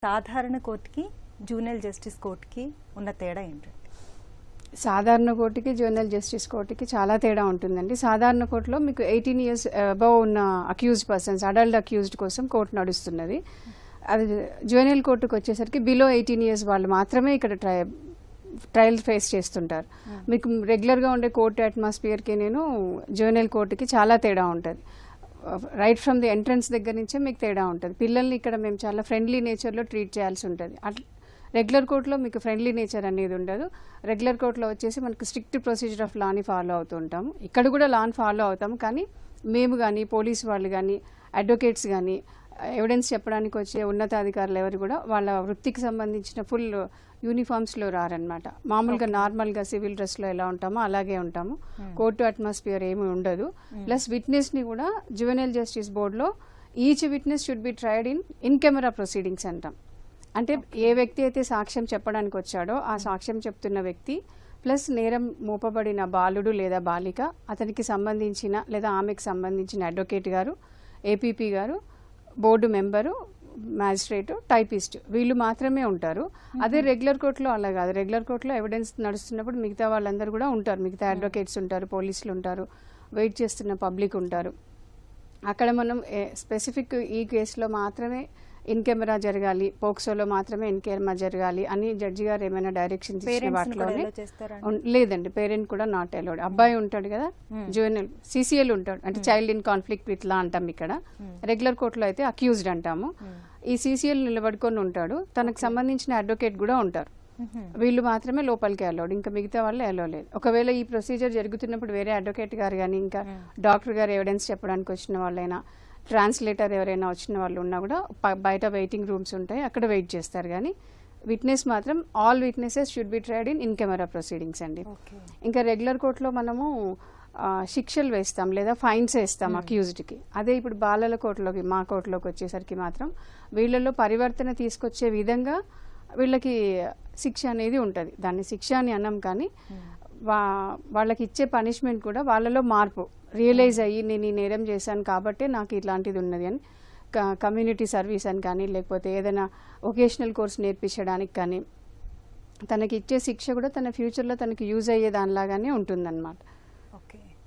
సాధారణ కోర్టుకి junior justice కోర్టుకి ఉన్న తేడా ఏంటండి? సాధారణ కోర్టుకి జూనియర్ జస్టిస్ కోర్టుకి చాలా తేడా ఉంటుందండి. సాధారణ కోర్టులో మీకు 18 years అబవ్ ఉన్న అక్యూజ్డ్ పర్సన్స్, అడల్ట్ అక్యూజ్డ్ కోసం కోర్టు నడుస్తున్నది. అది జూనియర్ కోర్టుకు వచ్చేసరికి బిలో 18 years వాళ్ళు మాత్రమే ఇక్కడ ట్రయల్ ఫేస్ చేస్తుంటారు. మీకు రెగ్యులర్గా ఉండే కోర్టు అట్మాస్ఫియర్కి జూనియర్ కోర్టుకి చాలా తేడా ఉంటుంది. రైట్ ఫ్రమ్ ది ఎంట్రన్స్ దగ్గర నుంచే మీకు తేడా ఉంటుంది. పిల్లల్ని ఇక్కడ మేము చాలా ఫ్రెండ్లీ నేచర్లో ట్రీట్ చేయాల్సి ఉంటుంది. రెగ్యులర్ కోర్టులో మీకు ఫ్రెండ్లీ నేచర్ అనేది ఉండదు. రెగ్యులర్ కోర్టులో వచ్చేసి మనకు స్ట్రిక్ట్ ప్రొసీజర్ ఆఫ్ లాని ఫాలో అవుతూ ఉంటాము. ఇక్కడ కూడా లాని ఫాలో అవుతాము, కానీ మేము కానీ పోలీసు వాళ్ళు కానీ అడ్వకేట్స్ కానీ ఎవిడెన్స్ చెప్పడానికి వచ్చే ఉన్నతాధికారులు ఎవరు కూడా వాళ్ళ వృత్తికి సంబంధించిన ఫుల్ యూనిఫామ్స్లో రారనమాట. మామూలుగా నార్మల్గా సివిల్ డ్రెస్లో ఎలా ఉంటామో అలాగే ఉంటాము. కోర్టు అట్మాస్ఫియర్ ఏమి ఉండదు. ప్లస్ విట్నెస్ని కూడా జువెనైల్ జస్టిస్ బోర్డులో each witness should be tried in camera proceedings అంటాం. అంటే ఏ వ్యక్తి అయితే సాక్ష్యం చెప్పడానికి వచ్చాడో ఆ సాక్ష్యం చెప్తున్న వ్యక్తి ప్లస్ నేరం మోపబడిన బాలుడు లేదా బాలిక, అతనికి సంబంధించిన లేదా ఆమెకు సంబంధించిన అడ్వకేట్ గారు, ఏపీపీ గారు, బోర్డు మెంబరు, మ్యాజిస్ట్రేటు, టైపిస్ట్, వీళ్ళు మాత్రమే ఉంటారు. అదే రెగ్యులర్ కోర్టులో అలా కాదు. రెగ్యులర్ కోర్టులో ఎవిడెన్స్ నడుస్తున్నప్పుడు మిగతా వాళ్ళందరూ కూడా ఉంటారు. మిగతా అడ్వకేట్స్ ఉంటారు, పోలీసులు ఉంటారు, వెయిట్ చేస్తున్న పబ్లిక్ ఉంటారు. అక్కడ మనం స్పెసిఫిక్ ఈ కేసులో మాత్రమే ఇన్ కెమెరా జరగాలి, పోక్సోలో మాత్రమే ఇన్ కెమెరా జరగాలి అని జడ్జి గారు ఏమైనా డైరెక్షన్స్ ఇచ్చిన వాటిలోనే లేదండి. పేరెంట్ కూడా నాట్ అలౌడ్. అబ్బాయి ఉంటాడు కదా, జువెనైల్ సిసిఎల్ ఉంటాడు, అంటే child in conflict with law అంటాం. ఇక్కడ రెగ్యులర్ కోర్టులో అయితే అక్యూజ్డ్ అంటాము. ఈ సిసిఎల్ నిలబడుకొని ఉంటాడు, తనకు సంబంధించిన అడ్వకేట్ కూడా ఉంటారు. వీళ్ళు మాత్రమే లోపలికి అలౌడ్, ఇంకా మిగతా వాళ్ళు అలౌ లేదు. ఒకవేళ ఈ ప్రొసీజర్ జరుగుతున్నప్పుడు వేరే అడ్వకేట్ గారు కానీ ఇంకా డాక్టర్ గారు ఎవిడెన్స్ చెప్పడానికి వచ్చిన వాళ్ళైనా, ట్రాన్స్లేటర్ ఎవరైనా వచ్చిన వాళ్ళు ఉన్నా కూడా బయట వెయిటింగ్ రూమ్స్ ఉంటాయి, అక్కడ వెయిట్ చేస్తారు. కానీ విట్నెస్ మాత్రం all witnesses should be tried in camera proceedings అండి. ఇంకా రెగ్యులర్ కోర్టులో మనము శిక్షలు వేస్తాం లేదా ఫైన్స్ వేస్తాం అక్యూజ్డ్కి. అదే ఇప్పుడు బాలల కోర్టులోకి, మా కోర్టులోకి వచ్చేసరికి మాత్రం వీళ్ళలో పరివర్తన తీసుకొచ్చే విధంగా వీళ్ళకి శిక్ష అనేది ఉంటుంది. దాన్ని శిక్ష అని అన్నాం, కానీ వాళ్ళకి ఇచ్చే పనిష్మెంట్ కూడా వాళ్ళలో మార్పు రియలైజ్ అయ్యి నేను ఈ నేరం చేశాను కాబట్టి నాకు ఇట్లాంటిది ఉన్నది అని కమ్యూనిటీ సర్వీస్ అని కానీ లేకపోతే ఏదైనా వొకేషనల్ కోర్స్ నేర్పించడానికి కానీ తనకి ఇచ్చే శిక్ష కూడా తన ఫ్యూచర్లో తనకి యూజ్ అయ్యే దానిలాగానే ఉంటుందన్నమాట.